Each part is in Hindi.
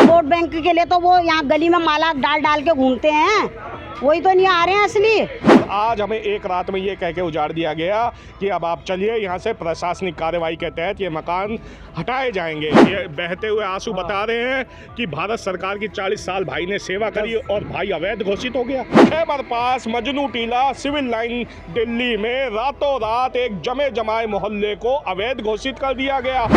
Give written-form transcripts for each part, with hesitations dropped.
वोट बैंक के लिए तो वो यहाँ गली में माला डाल डाल के घूमते हैं, वही तो नहीं आ रहे हैं असली। आज हमें एक रात में ये कह के उजाड़ दिया गया कि अब आप चलिए यहाँ से, प्रशासनिक कार्रवाई के तहत ये मकान हटाए जाएंगे। ये बहते हुए आंसू बता रहे हैं कि भारत सरकार की 40 साल भाई ने सेवा करी और भाई अवैध घोषित हो गया। खैबर पास मजनू टीला सिविल लाइन दिल्ली में रातों रात एक जमे जमाए मोहल्ले को अवैध घोषित कर दिया गया।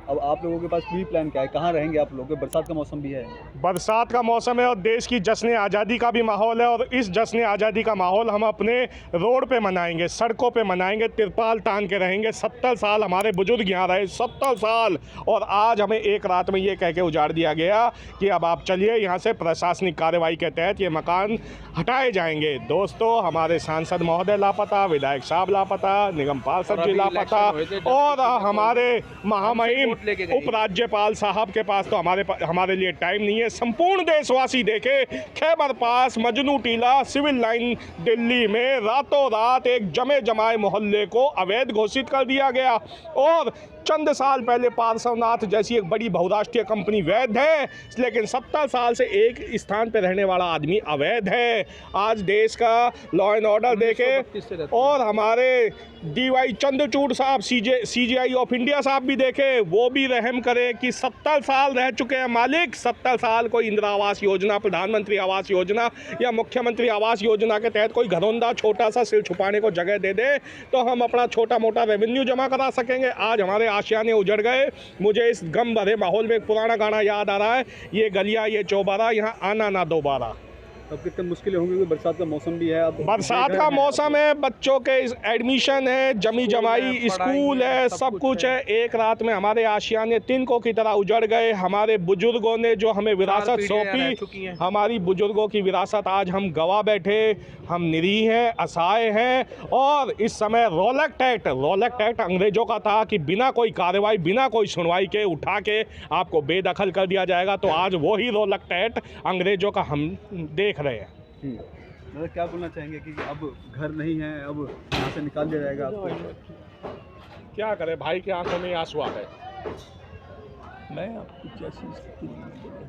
अब आप लोगों के पास प्री प्लान क्या है, कहाँ रहेंगे आप लोग? बरसात का मौसम भी है। बरसात का मौसम है और देश की जश्न आज़ादी का भी माहौल है, और इस जश्न आज़ादी का माहौल हम अपने रोड पे मनाएंगे, सड़कों पे मनाएंगे, तिरपाल तान के रहेंगे। 70 साल हमारे बुजुर्ग यहाँ रहे, 70 साल, और आज हमें एक रात में ये कह के उजाड़ दिया गया कि अब आप चलिए यहाँ से, प्रशासनिक कार्रवाई के तहत ये मकान हटाए जाएंगे। दोस्तों, हमारे सांसद महोदय लापता, विधायक साहब लापता, निगम पार्षद जी लापता, और हमारे महामहिम उपराज्यपाल साहब के पास तो हमारे लिए टाइम नहीं है। संपूर्ण देशवासी देखे, खैबर पास मजनू टीला सिविल लाइन दिल्ली में रातों रात एक जमे जमाए मोहल्ले को अवैध घोषित कर दिया गया। और चंद साल पहले पार्श्वनाथ जैसी एक बड़ी बहुराष्ट्रीय कंपनी वैध है, लेकिन 70 साल से एक स्थान पर रहने वाला आदमी अवैध है। आज देश का लॉ एंड ऑर्डर देखे, और हमारे DY चंद्रचूड़ साहब CJI ऑफ इंडिया साहब भी देखे, वो भी रहम करें कि 70 साल रह चुके हैं मालिक। 70 साल कोई इंदिरा आवास योजना, प्रधानमंत्री आवास योजना या मुख्यमंत्री आवास योजना के तहत कोई घरौंदा छोटा सा सिर छुपाने को जगह दे दे तो हम अपना छोटा मोटा रेवेन्यू जमा करा सकेंगे। आज हमारे आशियाने उजड़ गए। मुझे इस गम भरे माहौल में एक पुराना गाना याद आ रहा है, ये गलियां ये चौबारा, यहाँ आना ना दोबारा। अब कितनी मुश्किलें होंगी क्योंकि बरसात का मौसम भी है। अब बरसात का मौसम है, बच्चों के एडमिशन है, जमी जमाई स्कूल है, सब कुछ है। एक रात में हमारे आशियाने तिनकों की तरह उजड़ गए। हमारे बुजुर्गों ने जो हमें विरासत सौंपी, हमारी बुजुर्गों की विरासत आज हम गवा बैठे। हम निरीह हैं, असहाय हैं, और इस समय रोलैक्ट एक्ट अंग्रेजों का था कि बिना कोई कार्रवाई, बिना कोई सुनवाई के उठा के आपको बेदखल कर दिया जाएगा। तो आज वही रोलैक्ट एक्ट अंग्रेजों का हम देख रहे हैं। मतलब क्या बोलना चाहेंगे कि अब घर नहीं है, अब यहाँ से निकाल दिया जाएगा आपको? क्या करें, भाई की आंखों में आंसू आ गए। मैं आपको क्या चीज़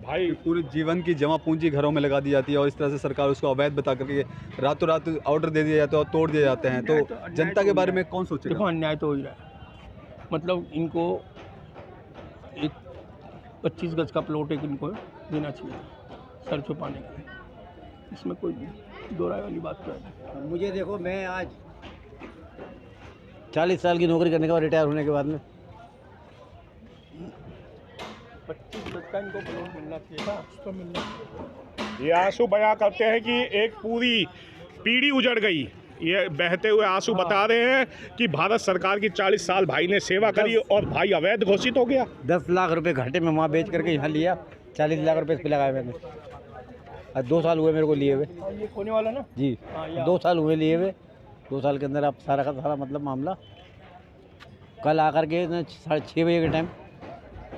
भाई, पूरे जीवन की जमा पूंजी घरों में लगा दी जाती है और इस तरह से सरकार उसको अवैध बता करके रातों रात ऑर्डर दे दिए जाते हैं और तोड़ दिए जाते हैं। तो जनता के बारे में कौन सोचेगा? देखो, अन्याय तो हो ही रहा है। मतलब इनको एक 25 गज का प्लॉट एक इनको देना चाहिए सर छुपाने के लिए, इसमें कोई दो राय वाली बात तो है। मुझे देखो, मैं आज 40 साल की नौकरी करने के बाद, रिटायर होने के बाद में 25 गज का इनको प्लॉट मिलना चाहिए था, तो मिलना चाहिए। ये आंसू बयां करते हैं कि एक पूरी पीढ़ी उजड़ गई। ये बहते हुए आंसू बता रहे हैं कि भारत सरकार की 40 साल भाई ने सेवा करी और भाई अवैध घोषित हो गया। 10 लाख रुपए घाटे में वहाँ बेच करके यहाँ लिया, 40 लाख रुपए इस पर लगाए मैंने। और 2 साल हुए मेरे को लिए हुए। ये खोने वाला ना जी, 2 साल हुए लिए हुए। 2 साल के अंदर आप सारा का सारा मतलब मामला कल आकर के 6:30 बजे के टाइम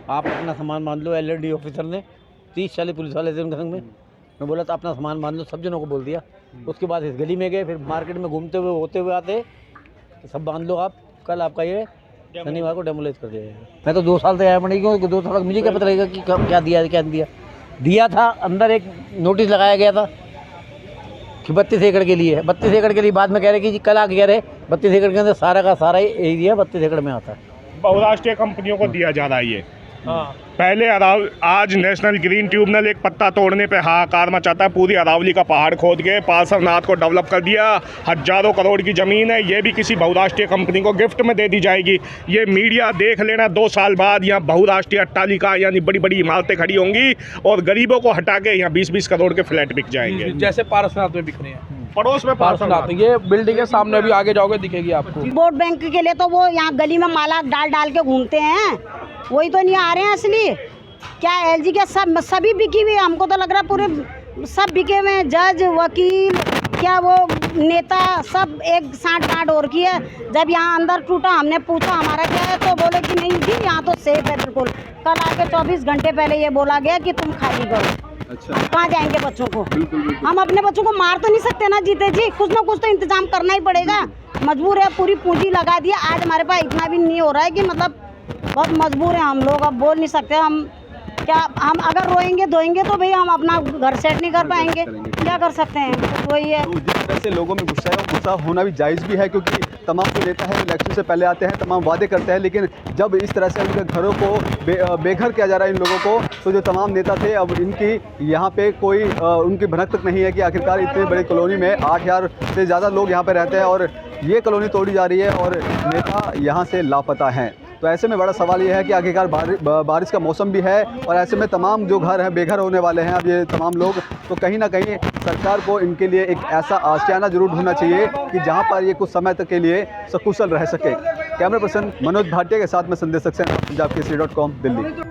आप अपना सामान बांध लो। LLD ऑफिसर ने 30-40 पुलिस वाले थे उनके संग में। मैं बोला था अपना सामान बांध लो, सब जनों को बोल दिया। उसके बाद इस गली में गए, फिर मार्केट में घूमते हुए होते हुए आते, तो सब बांध लो आप, कल आपका ये शनिवार को डेमोलेज कर दिया जाएगा। मैं तो 2 साल से आया पड़ी, क्योंकि 2 साल मुझे क्या पता लगेगा कि क्या दिया क्या नहीं दिया था। अंदर एक नोटिस लगाया गया था कि 32 एकड़ के लिए है। 32 एकड़ के लिए बाद में कह रहे कि जी कल आके कह रहे 32 एकड़ के अंदर सारा का सारा एरिया 32 एकड़ में आता है। बहुराष्ट्रीय कंपनियों को दिया जा रहा है ये। पहले आज नेशनल ग्रीन ट्रिब्यूनल एक पत्ता तोड़ने पे हाहाकार मचाता है। पूरी अरावली का पहाड़ खोद के पार्श्वनाथ को डेवलप कर दिया। हजारों करोड़ की ज़मीन है, ये भी किसी बहुराष्ट्रीय कंपनी को गिफ्ट में दे दी जाएगी। ये मीडिया देख लेना, 2 साल बाद यहाँ बहुराष्ट्रीय अट्टालिका यानी बड़ी बड़ी इमारतें खड़ी होंगी और गरीबों को हटा के यहाँ 20-20 करोड़ के फ्लैट बिक जाएंगे, जैसे पारसनाथ में बिक रहे हैं। पड़ोस में पारसनाथ, ये बिल्डिंग के सामने भी आगे जाओगे दिखेगी आपको। वोट बैंक के लिए तो वो यहाँ गली में माला डाल डाल के घूमते हैं, वही तो नहीं आ रहे हैं असली। क्या LG के सभी बिकी हुई, हमको तो लग रहा है पूरे सब बिके हुए हैं। जज, वकील, क्या वो नेता, सब एक साठ गांठ और की है। जब यहाँ अंदर टूटा, हमने पूछा हमारा क्या है, तो बोले कि नहीं जी यहाँ तो सेफ है बिल्कुल। कल आके 24 घंटे पहले ये बोला गया कि तुम खाली करो। अच्छा, कहाँ जाएंगे बच्चों को? बिल्कुल बिल्कुल। हम अपने बच्चों को मार तो नहीं सकते ना जीते जी, कुछ ना कुछ तो इंतजाम करना ही पड़ेगा। मजबूर है, पूरी पूंजी लगा दिया, आज हमारे पास इतना भी नहीं हो रहा है कि मतलब बहुत मजबूर है हम लोग, अब बोल नहीं सकते हम क्या। हम अगर रोएंगे धोएंगे तो भाई हम अपना घर सेट नहीं कर पाएंगे, क्या कर सकते हैं, वही है। तो जिस तरह से लोगों में गुस्सा है, वो गुस्सा होना भी जायज़ भी है, क्योंकि तमाम जो नेता है इलेक्शन से पहले आते हैं, तमाम वादे करते हैं, लेकिन जब इस तरह से उनके घरों को बेघर किया जा रहा है इन लोगों को, तो जो तमाम नेता थे अब इनकी यहाँ पे कोई उनकी भनक तक नहीं है कि आखिरकार इतनी बड़ी कॉलोनी में 8000 से ज़्यादा लोग यहाँ पे रहते हैं और ये कॉलोनी तोड़ी जा रही है और नेता यहाँ से लापता हैं। तो ऐसे में बड़ा सवाल ये है कि आखिरकार बारिश का मौसम भी है और ऐसे में तमाम जो घर हैं बेघर होने वाले हैं अब ये तमाम लोग, तो कहीं ना कहीं सरकार को इनके लिए एक ऐसा आशियाना जरूर ढूंढना चाहिए कि जहां पर ये कुछ समय तक के लिए सकुशल रह सके। कैमरा पर्सन मनोज भाटिया के साथ में संदेश सक्सेना, पंजाब केसरी .com, दिल्ली।